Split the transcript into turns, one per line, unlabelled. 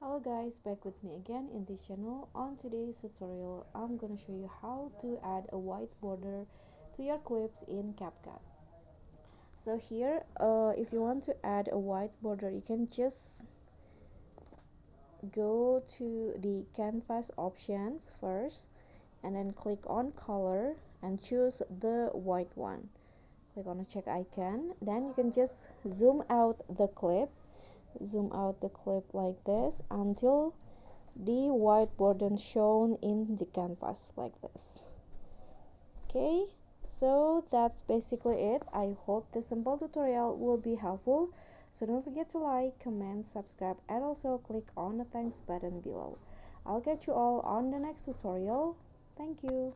Hello guys, back with me again in this channel. On today's tutorial, I'm gonna show you how to add a white border to your clips in CapCut. So here, if you want to add a white border, you can just go to the canvas options first and then click on color and choose the white one. Click on the check icon, then you can just zoom out the clip like this until the white border shown in the canvas like this. Okay, so that's basically it. I hope this simple tutorial will be helpful, so don't forget to like, comment, subscribe, and also click on the thanks button below. I'll catch you all on the next tutorial. Thank you.